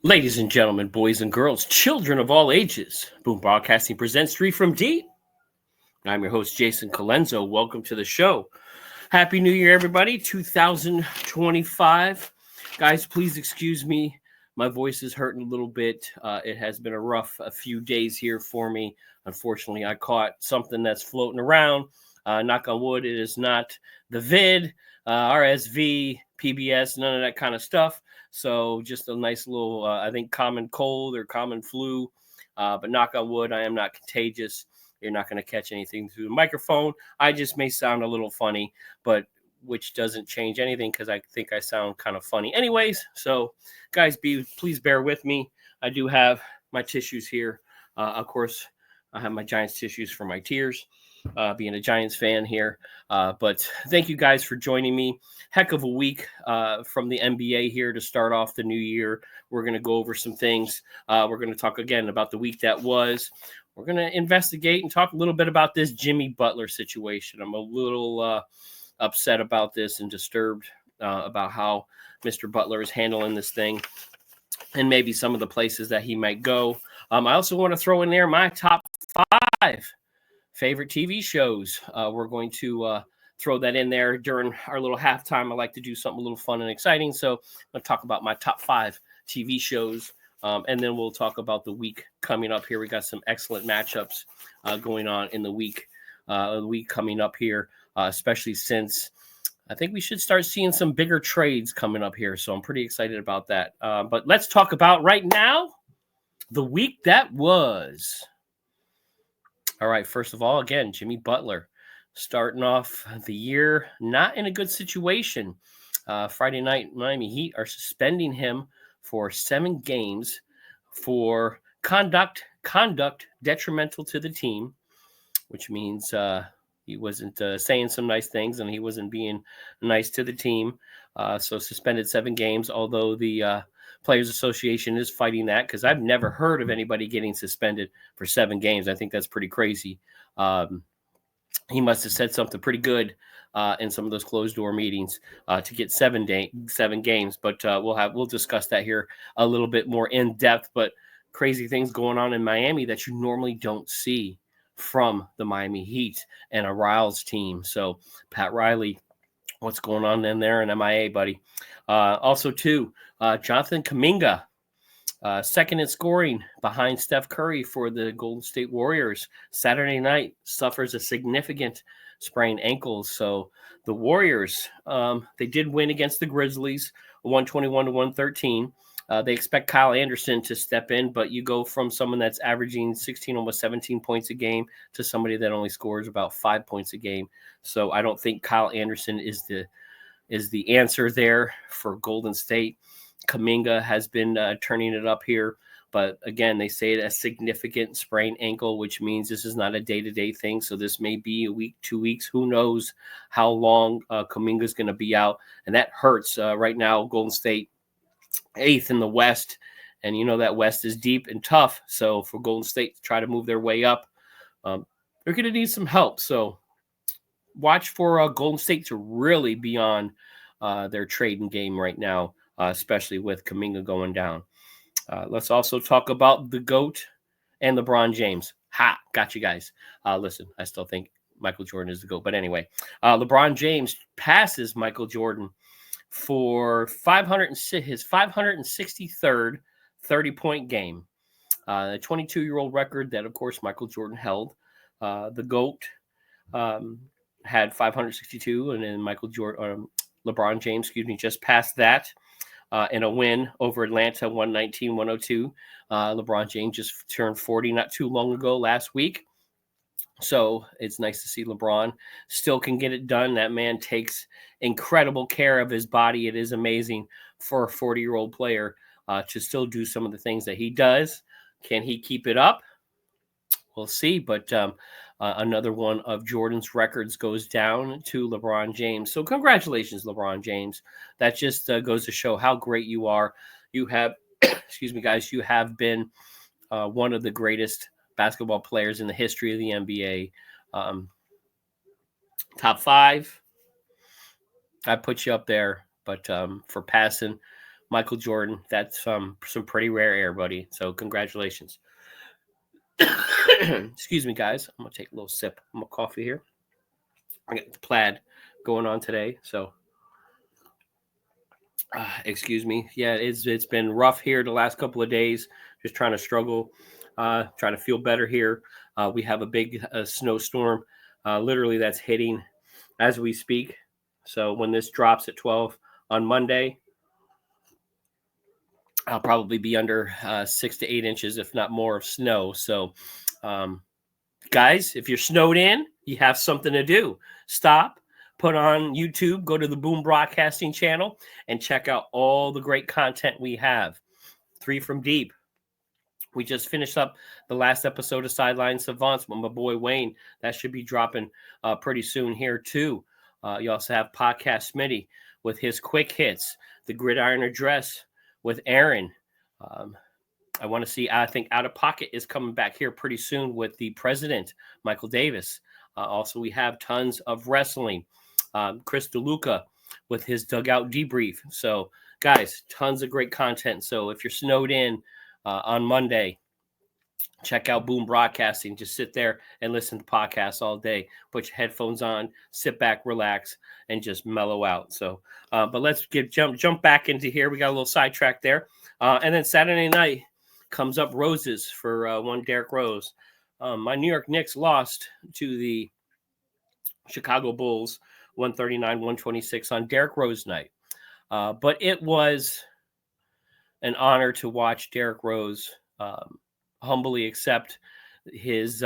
Ladies and gentlemen, boys and girls, children of all ages, Boom Broadcasting presents Three from Deep. I'm your host, Jason Colenso. Welcome to the show. Happy New Year, everybody, 2025. Guys, please excuse me. My voice is hurting a little bit. It has been a few days here for me. Unfortunately, I caught something that's floating around. Knock on wood, it is not the vid, RSV, PBS, none of that kind of stuff. So just a nice little, I think, common cold or common flu. But knock on wood, I am not contagious. You're not going to catch anything through the microphone. I just may sound a little funny, but which doesn't change anything because I think I sound kind of funny anyways. So, guys, please bear with me. I do have my tissues here. Of course, I have my Giants tissues for my tears. Being a Giants fan here. But thank you guys for joining me. Heck of a week from the NBA here to start off the new year. We're going to go over some things. We're going to talk again about the week that was. We're going to investigate and talk a little bit about this Jimmy Butler situation. I'm a little upset about this and disturbed about how Mr. Butler is handling this thing and maybe some of the places that he might go. I also want to throw in there my top 5 favorite TV shows. We're going to throw that in there during our little halftime. I like to do something a little fun and exciting. So I'm going to talk about my top 5 TV shows. And then we'll talk about the week coming up here. We got some excellent matchups going on in the week coming up here, especially since I think we should start seeing some bigger trades coming up here. So I'm pretty excited about that. But let's talk about right now the week that was. All right, first of all, again, Jimmy Butler starting off the year not in a good situation. Friday night, Miami Heat are suspending him for 7 games for conduct detrimental to the team, which means he wasn't saying some nice things and he wasn't being nice to the team. So suspended 7 games, although the Players Association is fighting that because I've never heard of anybody getting suspended for 7 games. I think that's pretty crazy. He must have said something pretty good in some of those closed door meetings to get 7 games. But we'll discuss that here a little bit more in depth. But crazy things going on in Miami that you normally don't see from the Miami Heat and a Riles team. So Pat Riley, what's going on in there in MIA, buddy? Also, too, Jonathan Kuminga, second in scoring behind Steph Curry for the Golden State Warriors. Saturday night suffers a significant sprained ankle. So the Warriors, they did win against the Grizzlies, 121 to 113. They expect Kyle Anderson to step in, but you go from someone that's averaging 16, almost 17 points a game to somebody that only scores about 5 points a game. So I don't think Kyle Anderson is the answer there for Golden State. Kuminga has been turning it up here, but again, they say a significant sprained ankle, which means this is not a day-to-day thing. So this may be a week, 2 weeks. Who knows how long Kuminga is going to be out, and that hurts. Right now, Golden State 8th in the West, and you know that West is deep and tough. So for Golden State to try to move their way up, they're going to need some help. So watch for Golden State to really be on their trading game right now, especially with Kuminga going down. Let's also talk about the GOAT and LeBron James. Got you guys. Listen, I still think Michael Jordan is the GOAT. But anyway, LeBron James passes Michael Jordan for his 563rd 30-point game. A 22-year-old record that, of course, Michael Jordan held. The GOAT had 562, and then LeBron James, just passed that in a win over Atlanta, 119-102. LeBron James just turned 40 not too long ago last week. So it's nice to see LeBron still can get it done. That man takes incredible care of his body. It is amazing for a 40-year-old player to still do some of the things that he does. Can he keep it up? We'll see. But another one of Jordan's records goes down to LeBron James. So congratulations, LeBron James. That just goes to show how great you are. You have, excuse me, guys, you have been one of the greatest basketball players in the history of the NBA. Top 5, I put you up there. But for passing Michael Jordan. That's some pretty rare air, buddy. So congratulations. Excuse me, guys. I'm gonna take a little sip of my coffee here. I got the plaid going on today, so excuse me. Yeah, it's been rough here the last couple of days. Just trying to struggle, trying to feel better here. We have a big snowstorm, literally that's hitting as we speak. So when this drops at 12 on Monday, I'll probably be under 6 to 8 inches, if not more, of snow. So, guys, if you're snowed in, you have something to do. Stop, put on YouTube, go to the Boom Broadcasting channel, and check out all the great content we have. 3 from Deep. We just finished up the last episode of Sideline Savants with my boy Wayne. That should be dropping pretty soon here, too. You also have Podcast Smitty with his quick hits, the Gridiron Address with Aaron. I want to see, I think Out of Pocket is coming back here pretty soon with the president, Michael Davis. Also, we have tons of wrestling. Chris DeLuca with his Dugout Debrief. So, guys, tons of great content. So, if you're snowed in on Monday, check out Boom Broadcasting. Just sit there and listen to podcasts all day. Put your headphones on, sit back, relax, and just mellow out. So, but let's jump back into here. We got a little sidetrack there. And then Saturday night comes up roses for one Derrick Rose. My New York Knicks lost to the Chicago Bulls 139-126 on Derrick Rose night. But it was an honor to watch Derrick Rose humbly accept his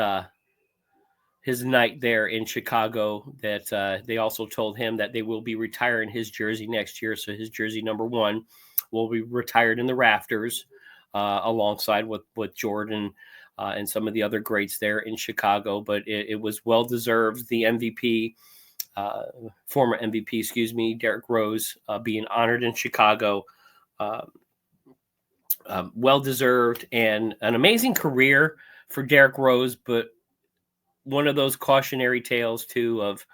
night there in Chicago, that they also told him that they will be retiring his jersey next year. So his jersey number 1 will be retired in the rafters alongside with Jordan and some of the other greats there in Chicago. But it was well-deserved. The MVP, former MVP, Derrick Rose, being honored in Chicago. Well-deserved, and an amazing career for Derrick Rose, but one of those cautionary tales, too, of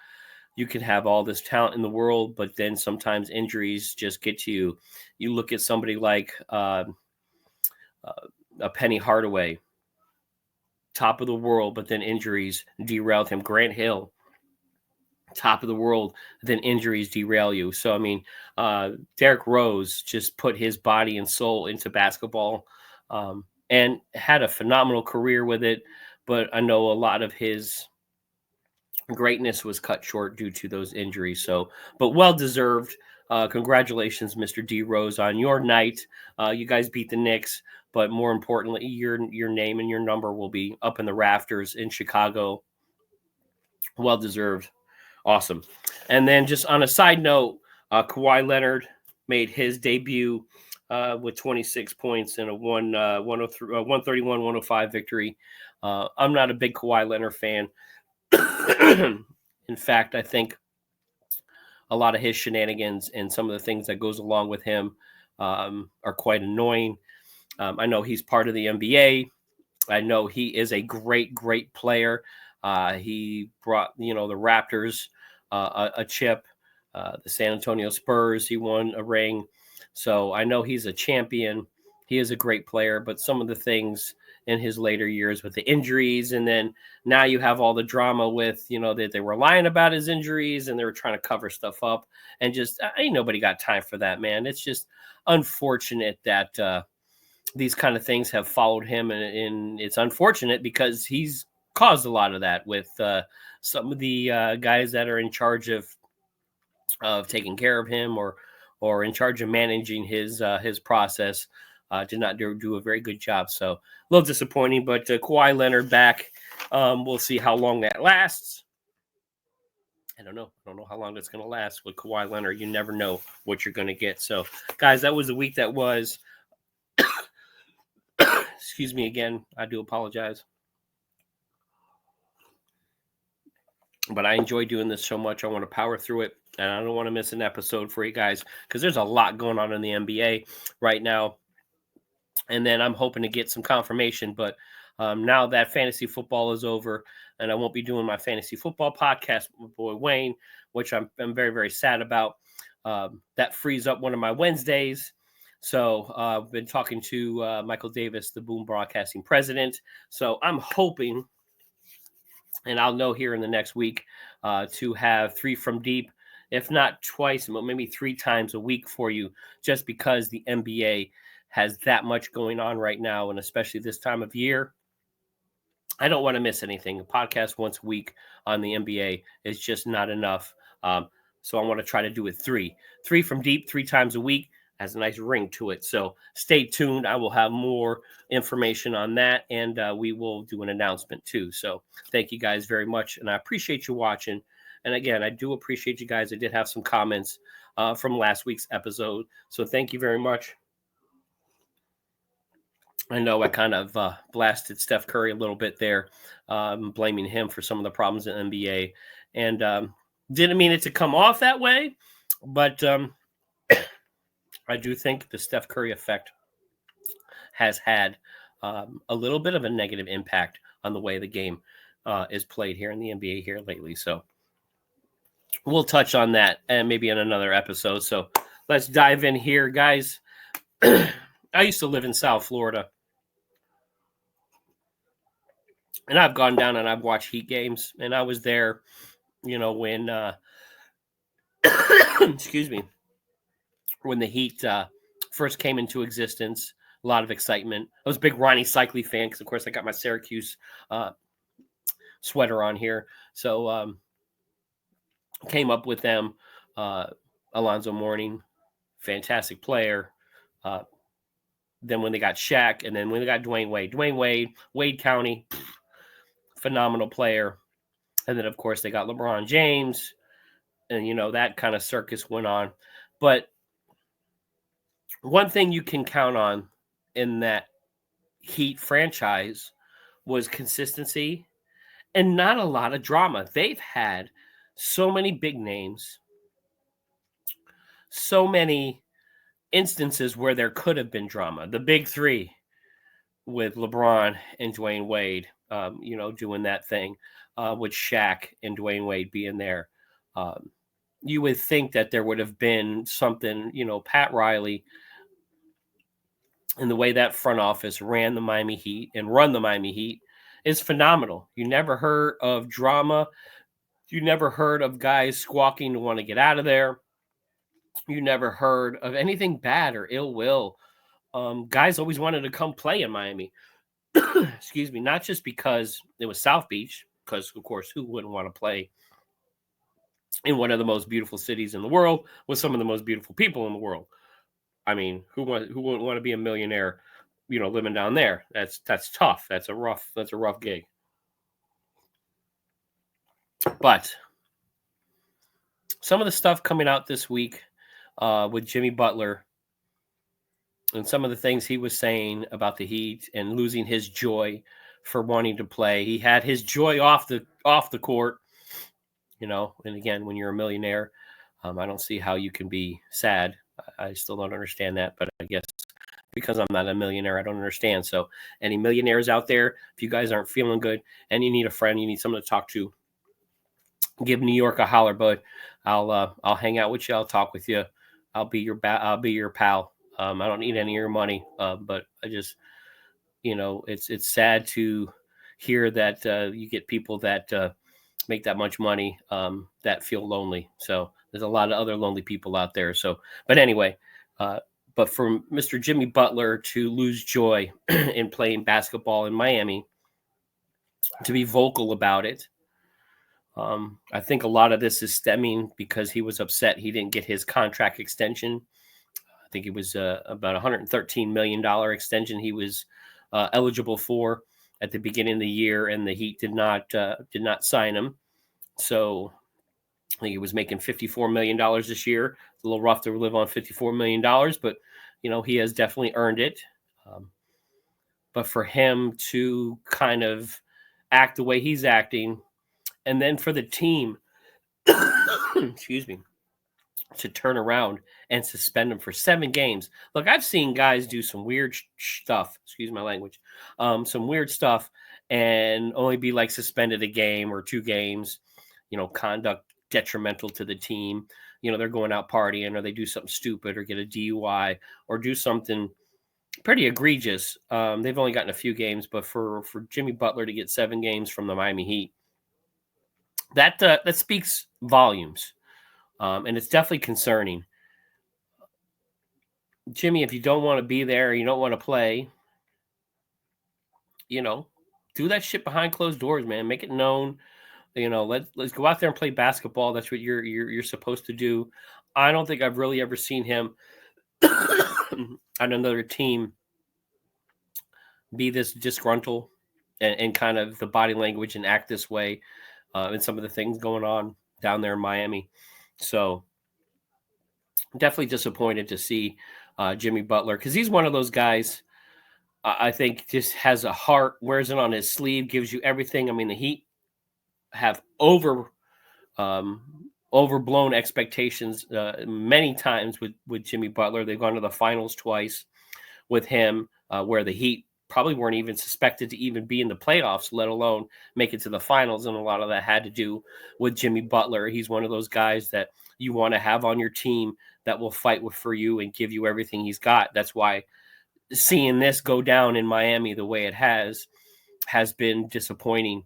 you can have all this talent in the world, but then sometimes injuries just get to you. You look at somebody like a Penny Hardaway, top of the world, but then injuries derailed him. Grant Hill, top of the world, then injuries derail you. So, I mean, Derrick Rose just put his body and soul into basketball and had a phenomenal career with it. But I know a lot of his greatness was cut short due to those injuries. So, but well-deserved. Congratulations, Mr. D. Rose, on your night. You guys beat the Knicks, but more importantly, your name and your number will be up in the rafters in Chicago. Well-deserved. Awesome. And then just on a side note, Kawhi Leonard made his debut with 26 points in a 131-105 victory. I'm not a big Kawhi Leonard fan. In fact, I think a lot of his shenanigans and some of the things that goes along with him are quite annoying. I know he's part of the NBA. I know he is a great, great player. He brought, the Raptors a chip. The San Antonio Spurs, he won a ring. So I know he's a champion. He is a great player, but some of the things in his later years with the injuries, and then now you have all the drama with, that they were lying about his injuries and they were trying to cover stuff up, and just ain't nobody got time for that, man. It's just unfortunate that these kind of things have followed him, and it's unfortunate because he's caused a lot of that with some of the guys that are in charge of taking care of him or in charge of managing his process. Did not do a very good job. So a little disappointing, but Kawhi Leonard back. We'll see how long that lasts. I don't know how long that's going to last with Kawhi Leonard. You never know what you're going to get. So, guys, that was the week that was. Excuse me again. I do apologize. But I enjoy doing this so much. I want to power through it, and I don't want to miss an episode for you guys because there's a lot going on in the NBA right now. And then I'm hoping to get some confirmation. But now that fantasy football is over, and I won't be doing my fantasy football podcast with my boy Wayne, which I'm very, very sad about. That frees up one of my Wednesdays. So I've been talking to Michael Davis, the Boom Broadcasting president. So I'm hoping, and I'll know here in the next week, to have 3 from deep, if not twice, maybe 3 times a week for you, just because the NBA has that much going on right now, and especially this time of year. I don't want to miss anything. A podcast once a week on the NBA is just not enough. So I want to try to do it 3 from deep, 3 times a week. Has a nice ring to it. So stay tuned. I will have more information on that, and we will do an announcement too. So thank you guys very much, and I appreciate you watching. And again, I do appreciate you guys. I did have some comments from last week's episode, so thank you very much. I know I kind of blasted Steph Curry a little bit there, blaming him for some of the problems in the NBA, and didn't mean it to come off that way, but I do think the Steph Curry effect has had a little bit of a negative impact on the way the game is played here in the NBA here lately. So we'll touch on that and maybe in another episode. So let's dive in here, guys. I used to live in South Florida, and I've gone down and I've watched Heat games, and I was there, when excuse me, when the Heat first came into existence. A lot of excitement. I was a big Ronnie Cycli fan because, of course, I got my Syracuse sweater on here. So came up with them. Alonzo Mourning, fantastic player. Then when they got Shaq, and then when they got Dwayne Wade, Wade County, phenomenal player. And then, of course, they got LeBron James. And, that kind of circus went on. But one thing you can count on in that Heat franchise was consistency and not a lot of drama. They've had so many big names, so many instances where there could have been drama. The big 3 with LeBron and Dwayne Wade, doing that thing, with Shaq and Dwayne Wade being there. You would think that there would have been something, Pat Riley, and the way that front office ran the Miami Heat and run the Miami Heat is phenomenal. You never heard of drama. You never heard of guys squawking to want to get out of there. You never heard of anything bad or ill will. Guys always wanted to come play in Miami. Excuse me, not just because it was South Beach, because, of course, who wouldn't want to play in one of the most beautiful cities in the world with some of the most beautiful people in the world? I mean, who wouldn't want to be a millionaire, living down there? That's tough. That's a rough gig. But some of the stuff coming out this week with Jimmy Butler and some of the things he was saying about the Heat and losing his joy for wanting to play. He had his joy off the court, and again, when you're a millionaire, I don't see how you can be sad. I still don't understand that, but I guess because I'm not a millionaire, I don't understand. So any millionaires out there, if you guys aren't feeling good and you need a friend, you need someone to talk to, give New York a holler, bud. I'll hang out with you. I'll talk with you. I'll be your pal. I don't need any of your money, but I just, it's sad to hear that you get people that make that much money that feel lonely. So there's a lot of other lonely people out there. So, but anyway, but for Mr. Jimmy Butler to lose joy in playing basketball in Miami, to be vocal about it, I think a lot of this is stemming because he was upset he didn't get his contract extension. I think it was about $113 million extension he was eligible for at the beginning of the year, and the Heat did not sign him. So I think he was making $54 million this year. It's a little rough to live on $54 million, but he has definitely earned it. But for him to kind of act the way he's acting, and then for the team, excuse me, to turn around and suspend him for 7 games. Look, I've seen guys do some weird stuff, excuse my language, some weird stuff, and only be like suspended a game or 2 games, conduct detrimental to the team, they're going out partying or they do something stupid or get a DUI or do something pretty egregious. They've only gotten a few games, but for Jimmy Butler to get 7 games from the Miami Heat, that speaks volumes, and it's definitely concerning. Jimmy, if you don't want to be there, you don't want to play, do that shit behind closed doors, man. Make it known. Let's go out there and play basketball. That's what you're supposed to do. I don't think I've really ever seen him on another team be this disgruntled and kind of the body language and act this way, and some of the things going on down there in Miami. So definitely disappointed to see Jimmy Butler, because he's one of those guys I think just has a heart, wears it on his sleeve, gives you everything. I mean, the Heat have overblown expectations many times with Jimmy Butler. They've gone to the finals twice with him, where the Heat probably weren't even suspected to even be in the playoffs, let alone make it to the finals. And a lot of that had to do with Jimmy Butler. He's one of those guys that you want to have on your team that will fight for you and give you everything he's got. That's why seeing this go down in Miami the way it has been disappointing,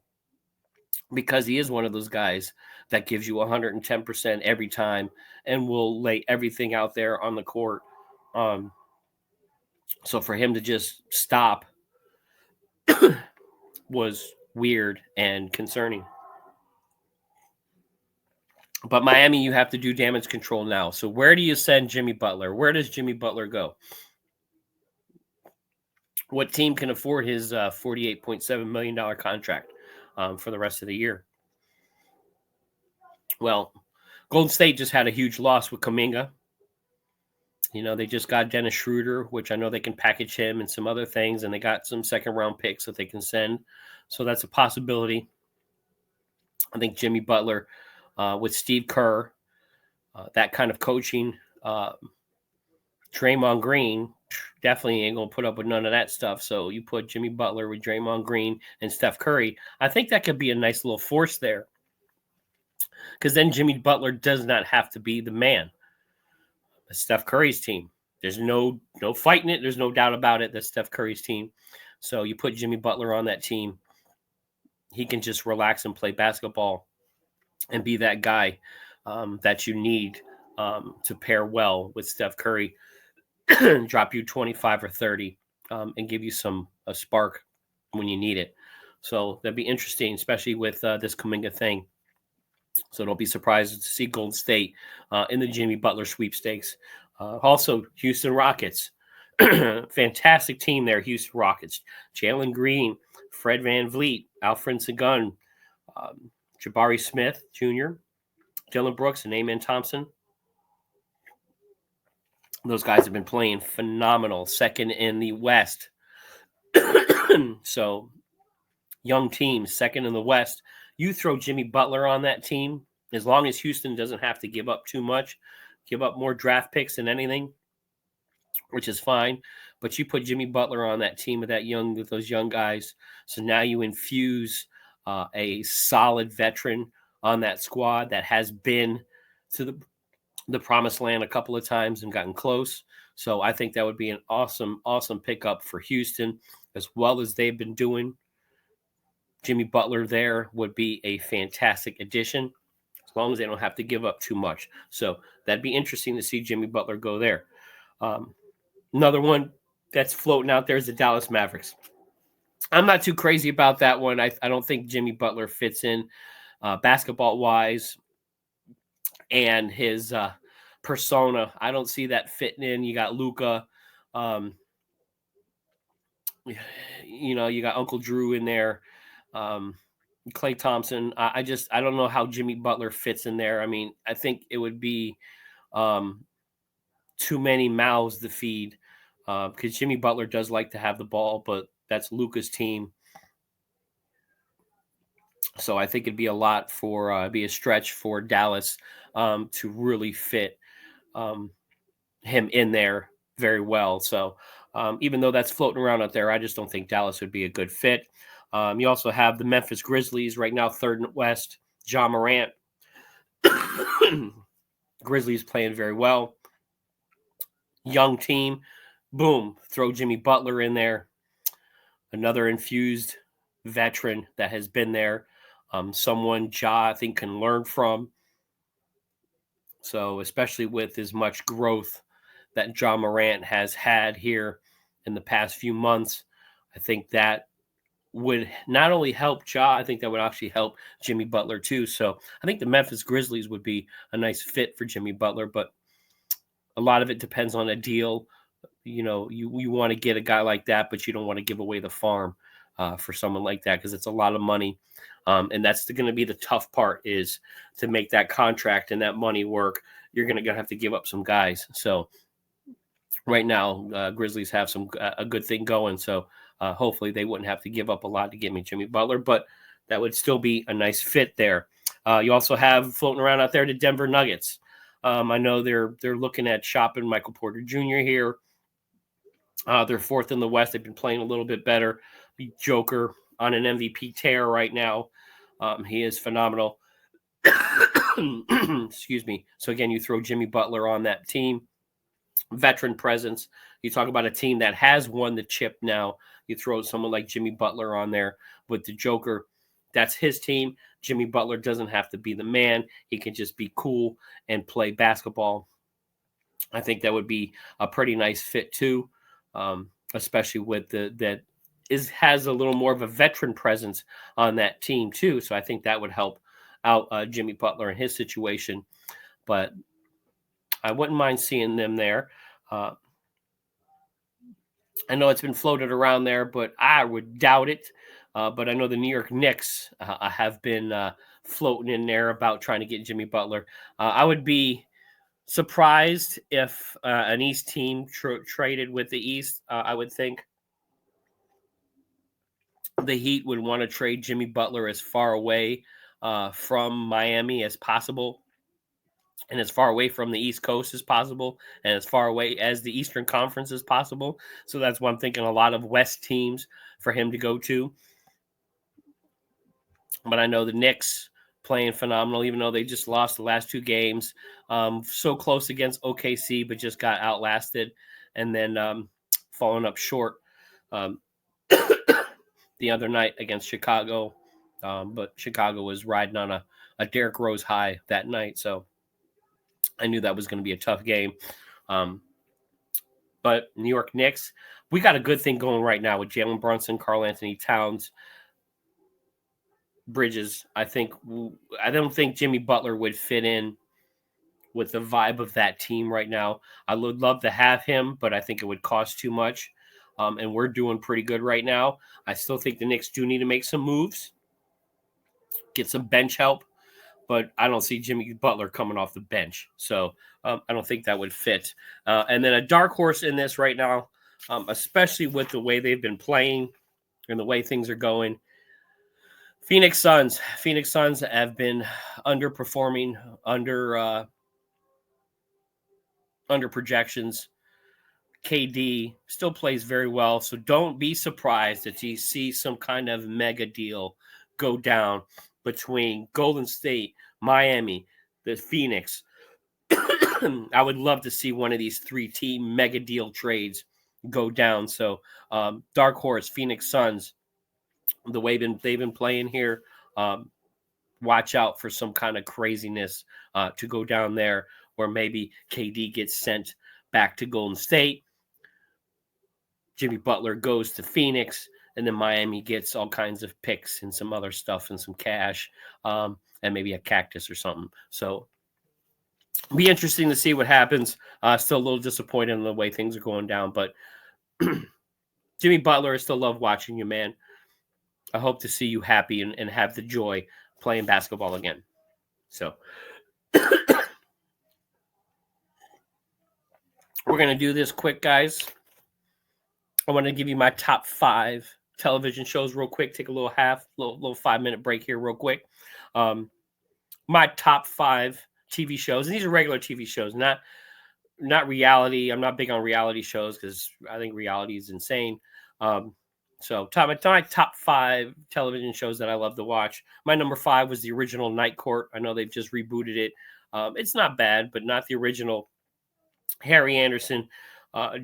because he is one of those guys that gives you 110% every time and will lay everything out there on the court. So for him to just stop was weird and concerning. But Miami, you have to do damage control now. So where do you send Jimmy Butler? Where does Jimmy Butler go? What team can afford his $48.7 million contract for the rest of the year? Well, Golden State just had a huge loss with Kuminga. They just got Dennis Schroeder, which I know they can package him and some other things, and they got some second-round picks that they can send. So that's a possibility. I think Jimmy Butler with Steve Kerr, that kind of coaching, Draymond Green definitely ain't going to put up with none of that stuff. So you put Jimmy Butler with Draymond Green and Steph Curry. I think that could be a nice little force there, because then Jimmy Butler does not have to be the man. It's Steph Curry's team. There's no fighting it. There's no doubt about it. That's Steph Curry's team. So you put Jimmy Butler on that team. He can just relax and play basketball and be that guy that you need to pair well with Steph Curry, drop you 25 or 30 and give you a spark when you need it. So that'd be interesting, especially with this Kuminga thing. So don't be surprised to see Golden State in the Jimmy Butler sweepstakes. Also, Houston Rockets. Fantastic team there, Houston Rockets. Jalen Green, Fred VanVleet, Alfred Sengun, Jabari Smith Jr., Dylan Brooks, and Amen Thompson. Those guys have been playing phenomenal. Second in the West. So, young team, second in the West. You throw Jimmy Butler on that team, as long as Houston doesn't have to give up too much, give up more draft picks than anything, which is fine. But you put Jimmy Butler on that team with those young guys. So now you infuse a solid veteran on that squad that has been to the promised land a couple of times and gotten close. So I think that would be an awesome, awesome pickup for Houston, as well as they've been doing. Jimmy Butler there would be a fantastic addition, as long as they don't have to give up too much. So that'd be interesting to see Jimmy Butler go there. Another one that's floating out there is the Dallas Mavericks. I'm not too crazy about that one. I don't think Jimmy Butler fits in basketball-wise, and his persona. I don't see that fitting in. You got Luka. You got Uncle Drew in there. Klay Thompson. I don't know how Jimmy Butler fits in there. I mean, I think it would be too many mouths to feed, because Jimmy Butler does like to have the ball, but that's Luka's team. So I think it'd be be a stretch for Dallas to really fit him in there very well. So even though that's floating around out there, I just don't think Dallas would be a good fit. You also have the Memphis Grizzlies right now, third in the West. Ja Morant. Grizzlies playing very well. Young team. Boom. Throw Jimmy Butler in there. Another infused veteran that has been there. Someone Ja, I think, can learn from. So, especially with as much growth that Ja Morant has had here in the past few months, I think that would not only help Ja, I think that would actually help Jimmy Butler too. So I think the Memphis Grizzlies would be a nice fit for Jimmy Butler, but a lot of it depends on a deal. You know, you want to get a guy like that, but you don't want to give away the farm for someone like that because it's a lot of money. And that's going to be the tough part is to make that contract and that money work. You're going to have to give up some guys. So right now, Grizzlies have a good thing going. So hopefully they wouldn't have to give up a lot to get me Jimmy Butler, but that would still be a nice fit there. You also have floating around out there the Denver Nuggets. I know they're looking at shopping Michael Porter Jr. here. They're fourth in the West. They've been playing a little bit better. Joker on an MVP tear right now. He is phenomenal. Excuse me. So again, you throw Jimmy Butler on that team. Veteran presence. You talk about a team that has won the chip now. You throw someone like Jimmy Butler on there with the Joker. That's his team. Jimmy Butler doesn't have to be the man. He can just be cool and play basketball. I think that would be a pretty nice fit too, especially with has a little more of a veteran presence on that team too. So I think that would help out Jimmy Butler in his situation. But I wouldn't mind seeing them there. I know it's been floated around there, but I would doubt it. But I know the New York Knicks have been floating in there about trying to get Jimmy Butler. I would be surprised if an East team traded with the East. I would think the Heat would want to trade Jimmy Butler as far away from Miami as possible and as far away from the East Coast as possible and as far away as the Eastern Conference as possible. So that's why I'm thinking a lot of West teams for him to go to. But I know the Knicks playing phenomenal, even though they just lost the last two games. So close against OKC, but just got outlasted and then falling up short the other night against Chicago. But Chicago was riding on a Derrick Rose high that night. So I knew that was going to be a tough game. But New York Knicks, we got a good thing going right now with Jalen Brunson, Karl Anthony Towns, Bridges. I don't think Jimmy Butler would fit in with the vibe of that team right now. I would love to have him, but I think it would cost too much. And we're doing pretty good right now. I still think the Knicks do need to make some moves, get some bench help, but I don't see Jimmy Butler coming off the bench. So I don't think that would fit. And then a dark horse in this right now, especially with the way they've been playing and the way things are going. Phoenix Suns. Phoenix Suns have been underperforming, under projections. KD still plays very well, so don't be surprised if you see some kind of mega deal go down between Golden State, Miami, the Phoenix. I would love to see one of these 3-team mega deal trades go down. So dark horse, Phoenix Suns, the way they've been playing here, watch out for some kind of craziness to go down there, where maybe KD gets sent back to Golden State, Jimmy Butler goes to Phoenix, and then Miami gets all kinds of picks and some other stuff and some cash, and maybe a cactus or something. So be interesting to see what happens. Still a little disappointed in the way things are going down, but Jimmy Butler, I still love watching you, man. I hope to see you happy and have the joy playing basketball again. So we're going to do this quick, guys. I want to give you my top 5 television shows real quick. Take a little 5-minute break here real quick. My top 5 TV shows, and these are regular TV shows, not reality. I'm not big on reality shows because I think reality is insane. So my top 5 television shows that I love to watch. My number 5 was the original Night Court. I know they've just rebooted it. It's not bad, but not the original. Harry Anderson,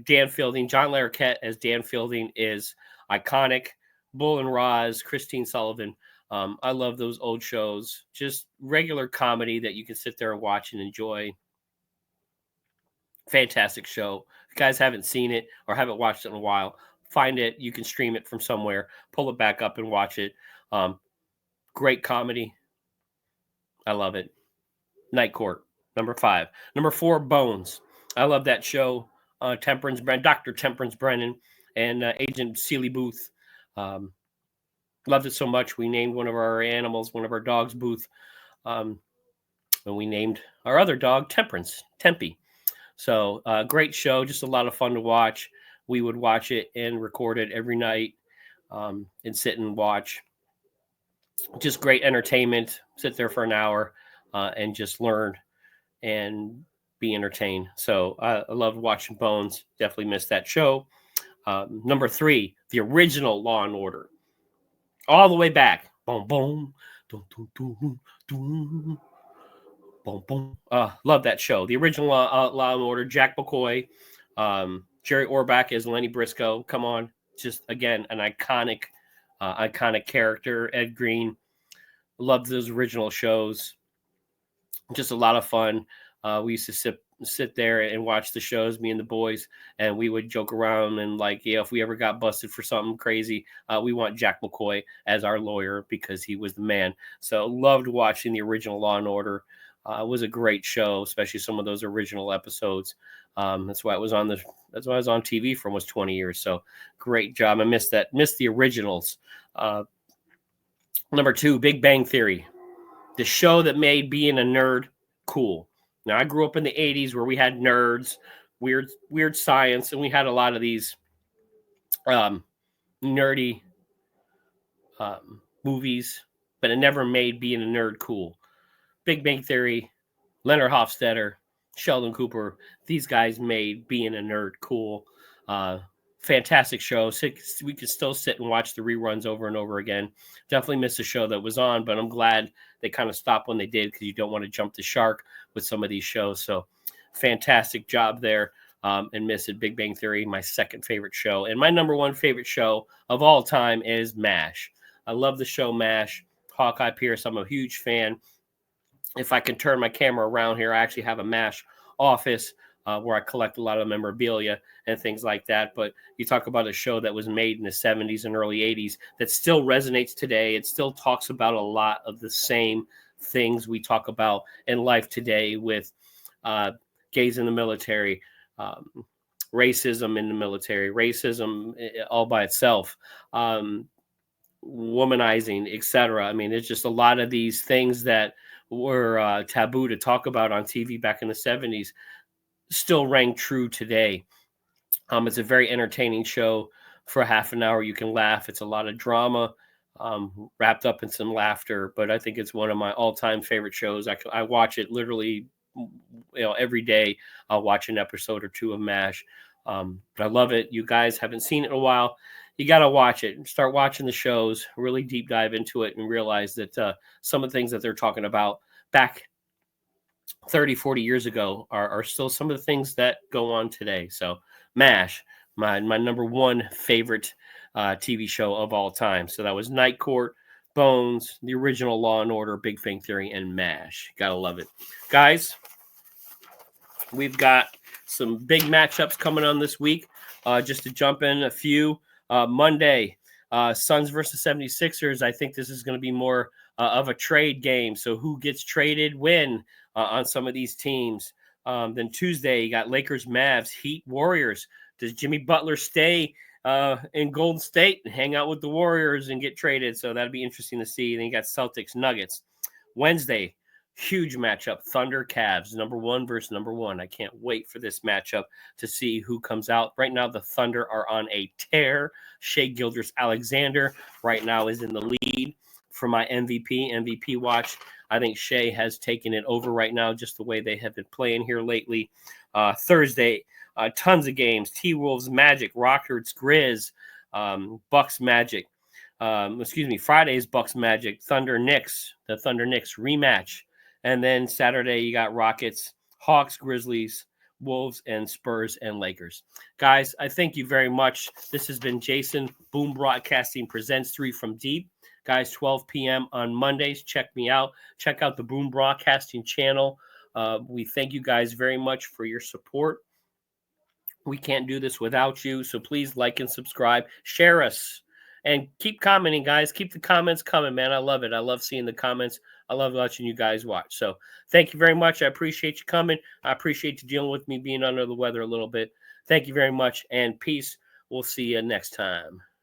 Dan Fielding, John Larroquette as Dan Fielding is iconic. Bull and Roz, Christine Sullivan. I love those old shows. Just regular comedy that you can sit there and watch and enjoy. Fantastic show. If you guys haven't seen it or haven't watched it in a while, find it. You can stream it from somewhere, pull it back up and watch it. Great comedy. I love it. Night Court, number 5. Number 4, Bones. I love that show. Temperance Brennan, Dr. Temperance Brennan, and Agent Seeley Booth. Loved it so much. We named one of our animals, one of our dogs, Booth. And we named our other dog Temperance, Tempe. So great show, just a lot of fun to watch. We would watch it and record it every night and sit and watch. Just great entertainment. Sit there for an hour and just learn and be entertained. So I loved watching Bones. Definitely missed that show. Number 3, the original Law and Order. All the way back. Boom, boom. Dun, dun, dun, dun. Boom, boom. Love that show. The original Law and Order. Jack McCoy. Jerry Orbach as Lenny Briscoe. Come on. Just, again, an iconic character. Ed Green. Loved those original shows. Just a lot of fun. We used to sit there and watch the shows, me and the boys, and we would joke around and if we ever got busted for something crazy, we want Jack McCoy as our lawyer because he was the man. So loved watching the original Law and Order. It was a great show, especially some of those original episodes. That's why it was on TV for almost 20 years. So great job. I missed the originals. Number 2, Big Bang Theory, the show that made being a nerd cool. Now, I grew up in the 80s where we had nerds, weird science, and we had a lot of these nerdy movies, but it never made being a nerd cool. Big Bang Theory, Leonard Hofstadter, Sheldon Cooper, these guys made being a nerd cool. Fantastic show. We could still sit and watch the reruns over and over again. Definitely missed a show that was on, but I'm glad they kind of stopped when they did because you don't want to jump the shark with some of these shows. So fantastic job there. And miss it. Big Bang Theory, my second favorite show. And my number 1 favorite show of all time is MASH. I love the show MASH. Hawkeye Pierce, I'm a huge fan. If I can turn my camera around here, I actually have a MASH office where I collect a lot of memorabilia and things like that. But you talk about a show that was made in the 70s and early 80s that still resonates today. It still talks about a lot of the same things we talk about in life today with gays in the military, racism in the military, racism all by itself, womanizing, etc. I mean, there's just a lot of these things that were taboo to talk about on TV back in the 70s still rang true today. It's a very entertaining show. For half an hour, you can laugh. It's a lot of drama wrapped up in some laughter, but I think it's one of my all-time favorite shows. I watch it literally, every day. I'll watch an episode or 2 of MASH. I love it. You guys haven't seen it in a while. You got to watch it. Start watching the shows, really deep dive into it, and realize that some of the things that they're talking about back 30, 40 years ago are still some of the things that go on today. So MASH, my number 1 favorite TV show of all time. So that was Night Court, Bones, the original Law and Order, Big Bang Theory, and MASH. Gotta love it. Guys, we've got some big matchups coming on this week. Just to jump in a few. Monday, Suns versus 76ers. I think this is going to be more of a trade game. So who gets traded when on some of these teams? Then Tuesday, you got Lakers, Mavs, Heat, Warriors. Does Jimmy Butler stay in Golden State and hang out with the Warriors and get traded? So that'd be interesting to see. Then you got Celtics, Nuggets. Wednesday, huge matchup. Thunder, Cavs, number 1 versus number 1. I can't wait for this matchup to see who comes out. Right now, the Thunder are on a tear. Shea Gilgeous-Alexander right now is in the lead for my MVP watch. I think Shea has taken it over right now, just the way they have been playing here lately. Thursday, tons of games. T-Wolves, Magic, Rockets, Grizz, Bucks, Magic. Friday's Bucks, Magic, Thunder, Knicks. The Thunder Knicks rematch. And then Saturday, you got Rockets, Hawks, Grizzlies, Wolves, and Spurs and Lakers. Guys, I thank you very much. This has been Jason, Boom Broadcasting presents 3 from Deep. Guys, 12 p.m. on Mondays. Check me out. Check out the Boom Broadcasting channel. We thank you guys very much for your support. We can't do this without you. So please like and subscribe. Share us. And keep commenting, guys. Keep the comments coming, man. I love it. I love seeing the comments. I love watching you guys watch. So thank you very much. I appreciate you coming. I appreciate you dealing with me being under the weather a little bit. Thank you very much, and peace. We'll see you next time.